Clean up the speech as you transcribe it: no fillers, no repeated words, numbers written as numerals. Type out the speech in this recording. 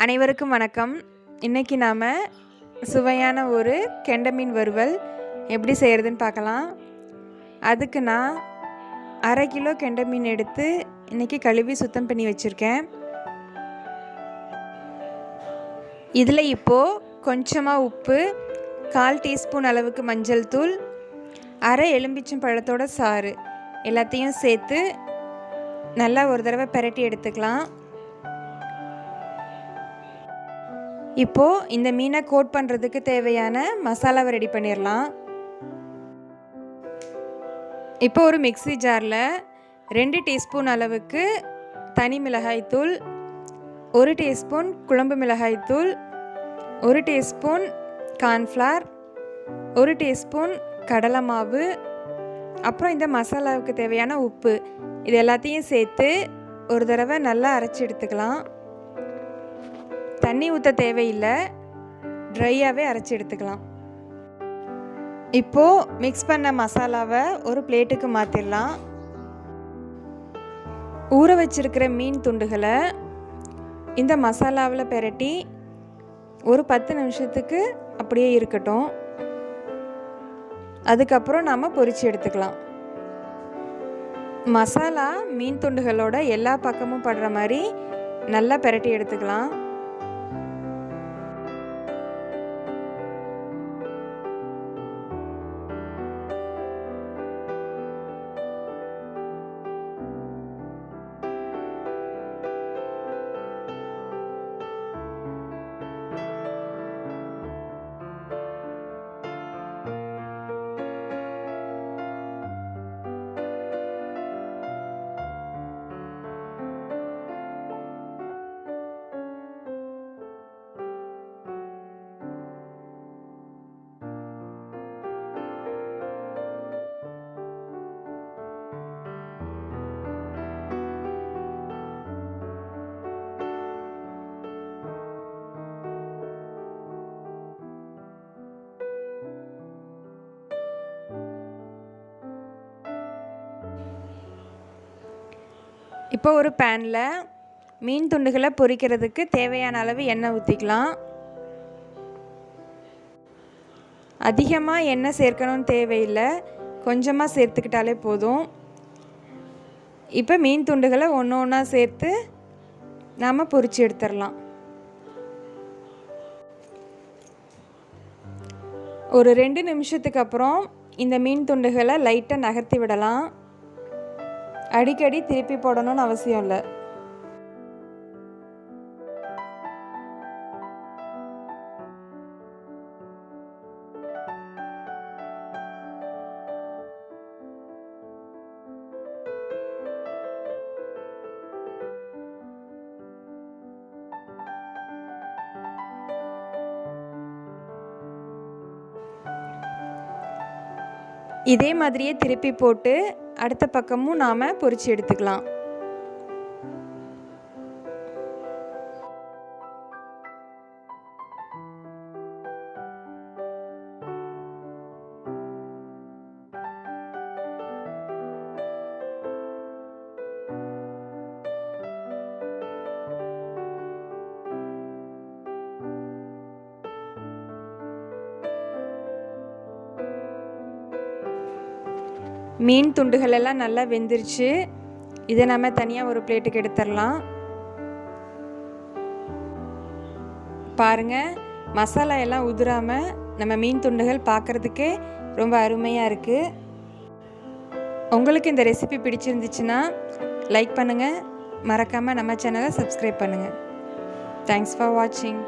அனைவருக்கும் வணக்கம். இன்றைக்கி நாம் சுவையான ஒரு கெண்டை மீன் வறுவல் எப்படி செய்கிறதுன்னு பார்க்கலாம். அதுக்கு நான் 1/2 கிலோ கெண்டை மீன் எடுத்து இன்றைக்கி கழுவி சுத்தம் பண்ணி வச்சுருக்கேன். இதில் இப்போது கொஞ்சமாக உப்பு, 1/4 டீஸ்பூன் அளவுக்கு மஞ்சள் தூள், 1/2 எலும்பிச்சம் பழத்தோட சாறு எல்லாத்தையும் சேர்த்து நல்லா ஒரு தடவை பிரட்டி எடுத்துக்கலாம். இப்போது இந்த மீனை கோட் பண்ணுறதுக்கு தேவையான மசாலாவை ரெடி பண்ணிடலாம். இப்போ ஒரு மிக்ஸி ஜாரில் 2 டீஸ்பூன் அளவுக்கு தனி மிளகாய்த்தூள், 1 டீஸ்பூன் குழம்பு மிளகாய்த்தூள், 1 டீஸ்பூன் கார்ன்ஃப்ளவர், 1 டீஸ்பூன் கடலை மாவு, அப்புறம் இந்த மசாலாவுக்கு தேவையான உப்பு இது எல்லாத்தையும் சேர்த்து ஒரு தடவை நல்லா அரைச்சி எடுத்துக்கலாம். தண்ணி ஊற்ற தேவையில்லை, ட்ரையாகவே அரைச்சி எடுத்துக்கலாம். இப்போது மிக்ஸ் பண்ண மசாலாவை ஒரு பிளேட்டுக்கு மாற்றிடலாம். ஊற வச்சிருக்கிற மீன் துண்டுகளை இந்த மசாலாவில் பிரட்டி ஒரு 10 நிமிஷத்துக்கு அப்படியே இருக்கட்டும். அதுக்கப்புறம் நாம் பொரிச்சு எடுத்துக்கலாம். மசாலா மீன் துண்டுகளோட எல்லா பக்கமும் படுற மாதிரி நல்லா பிரட்டி எடுத்துக்கலாம். இப்போ ஒரு பேனில் மீன் துண்டுகளை பொரிக்கிறதுக்கு தேவையான அளவு எண்ணெய் ஊற்றிக்கலாம். அதிகமாக எண்ணெய் சேர்க்கணும்னு தேவையில்லை, கொஞ்சமாக சேர்த்துக்கிட்டாலே போதும். இப்போ மீன் துண்டுகளை ஒன்று ஒன்றா சேர்த்து நாம் பொரிச்சு எடுத்துடலாம். ஒரு 2 நிமிஷத்துக்கு அப்புறம் இந்த மீன் துண்டுகளை லைட்டாக நகர்த்தி விடலாம். அடிக்கடி திருப்பி போடணும்னு அவசியம் இல்லை. இதே மாதிரியே திருப்பி போட்டு அடுத்த பக்கமும் நாம் பொரிச்சு எடுத்துக்கலாம். மீன் துண்டுகள் எல்லாம் நல்லா வெந்துருச்சு. இதை நம்ம தனியாக ஒரு பிளேட்டுக்கு எடுத்துடலாம். பாருங்கள், மசாலா எல்லாம் உதிராமல் நம்ம மீன் துண்டுகள் பார்க்குறதுக்கே ரொம்ப அருமையாக இருக்குது. உங்களுக்கு இந்த ரெசிபி பிடிச்சிருந்துச்சுன்னா லைக் பண்ணுங்கள், மறக்காமல் நம்ம சேனலை சப்ஸ்கிரைப் பண்ணுங்கள். தேங்க்ஸ் ஃபார் வாட்சிங்.